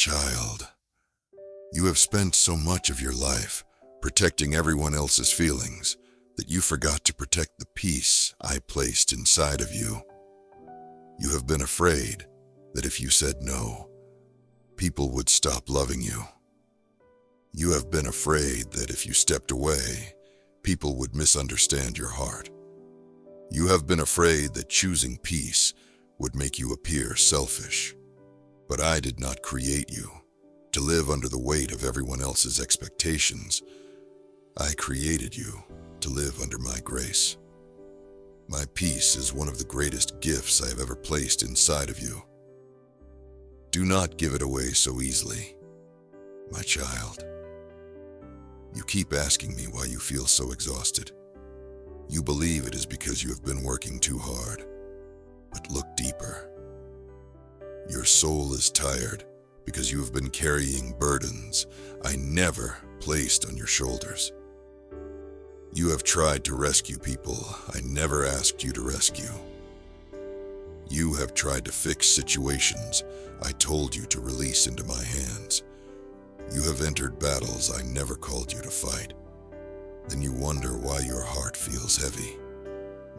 child, you have spent so much of your life protecting everyone else's feelings that you forgot to protect the peace I placed inside of you. You have been afraid that if you said no, people would stop loving you. You have been afraid that if you stepped away, people would misunderstand your heart. You have been afraid that choosing peace would make you appear selfish. But I did not create you to live under the weight of everyone else's expectations. I created you to live under my grace. My peace is one of the greatest gifts I have ever placed inside of you. Do not give it away so easily, my child. You keep asking me why you feel so exhausted. You believe it is because you have been working too hard. But look deeper. Your soul is tired because you have been carrying burdens I never placed on your shoulders. You have tried to rescue people I never asked you to rescue. You have tried to fix situations I told you to release into my hands. You have entered battles I never called you to fight. Then you wonder why your heart feels heavy.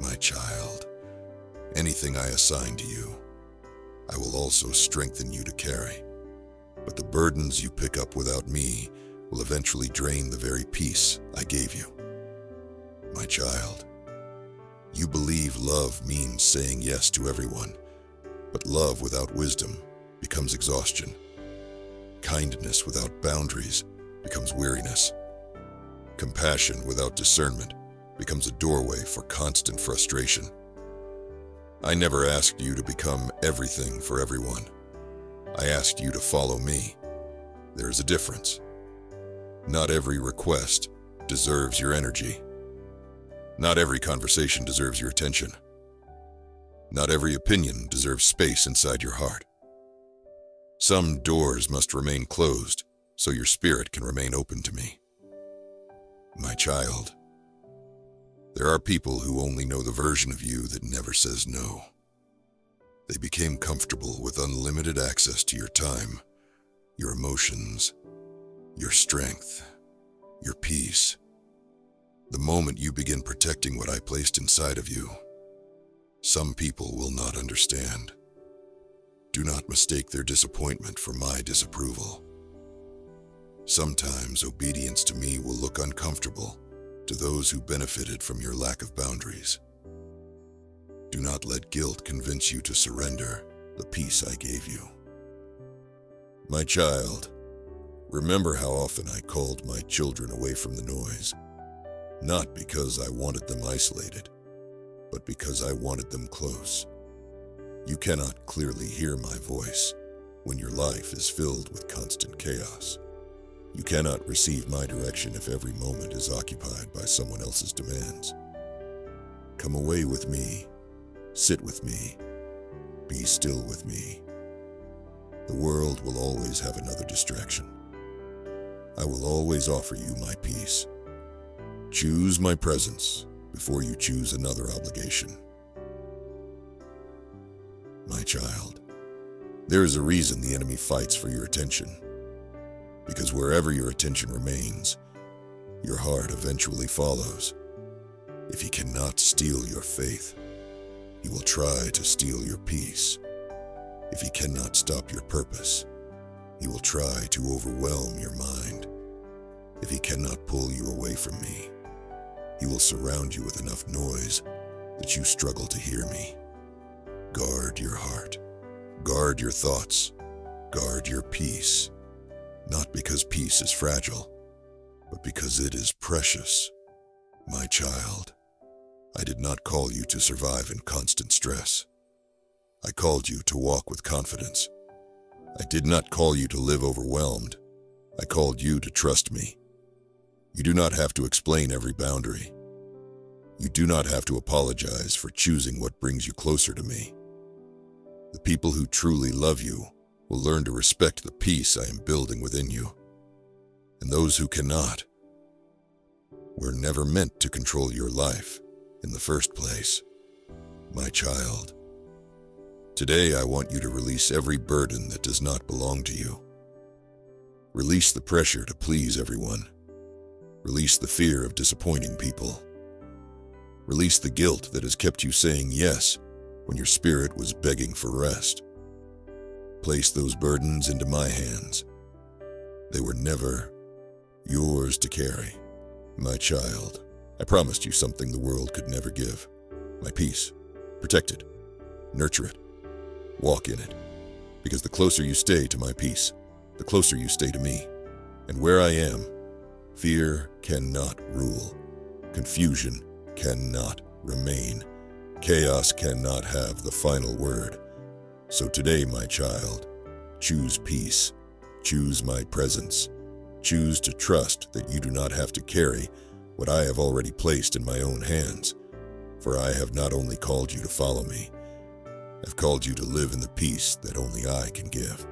My child, anything I assign to you, I will also strengthen you to carry. But the burdens you pick up without me will eventually drain the very peace I gave you. My child, you believe love means saying yes to everyone, but love without wisdom becomes exhaustion. Kindness without boundaries becomes weariness. Compassion without discernment becomes a doorway for constant frustration. I never asked you to become everything for everyone. I asked you to follow me. There is a difference. Not every request deserves your energy. Not every conversation deserves your attention. Not every opinion deserves space inside your heart. Some doors must remain closed so your spirit can remain open to me. My child, there are people who only know the version of you that never says no. They became comfortable with unlimited access to your time, your emotions, your strength, your peace. The moment you begin protecting what I placed inside of you, some people will not understand. Do not mistake their disappointment for my disapproval. Sometimes obedience to me will look uncomfortable to those who benefited from your lack of boundaries. Do not let guilt convince you to surrender the peace I gave you. My child, remember how often I called my children away from the noise, not because I wanted them isolated, but because I wanted them close. You cannot clearly hear my voice when your life is filled with constant chaos. You cannot receive my direction if every moment is occupied by someone else's demands. Come away with me, sit with me, be still with me. The world will always have another distraction. I will always offer you my peace. Choose my presence before you choose another obligation. My child, there is a reason the enemy fights for your attention. Because wherever your attention remains, your heart eventually follows. If he cannot steal your faith, he will try to steal your peace. If he cannot stop your purpose, he will try to overwhelm your mind. If he cannot pull you away from me, he will surround you with enough noise that you struggle to hear me. Guard your heart. Guard your thoughts. Guard your peace. Not because peace is fragile, but because it is precious. My child, I did not call you to survive in constant stress. I called you to walk with confidence. I did not call you to live overwhelmed. I called you to trust me. You do not have to explain every boundary. You do not have to apologize for choosing what brings you closer to me. The people who truly love you will learn to respect the peace I am building within you. And those who cannot were never meant to control your life in the first place. My child, today I want you to release every burden that does not belong to you. Release the pressure to please everyone. Release the fear of disappointing people. Release the guilt that has kept you saying yes when your spirit was begging for rest. Place those burdens into my hands. They were never yours to carry. My child, I promised you something the world could never give. My peace. Protect it. Nurture it. Walk in it. Because the closer you stay to my peace, the closer you stay to me. And where I am, fear cannot rule. Confusion cannot remain. Chaos cannot have the final word. So today, my child, choose peace. Choose my presence. Choose to trust that you do not have to carry what I have already placed in my own hands. For I have not only called you to follow me, I've called you to live in the peace that only I can give.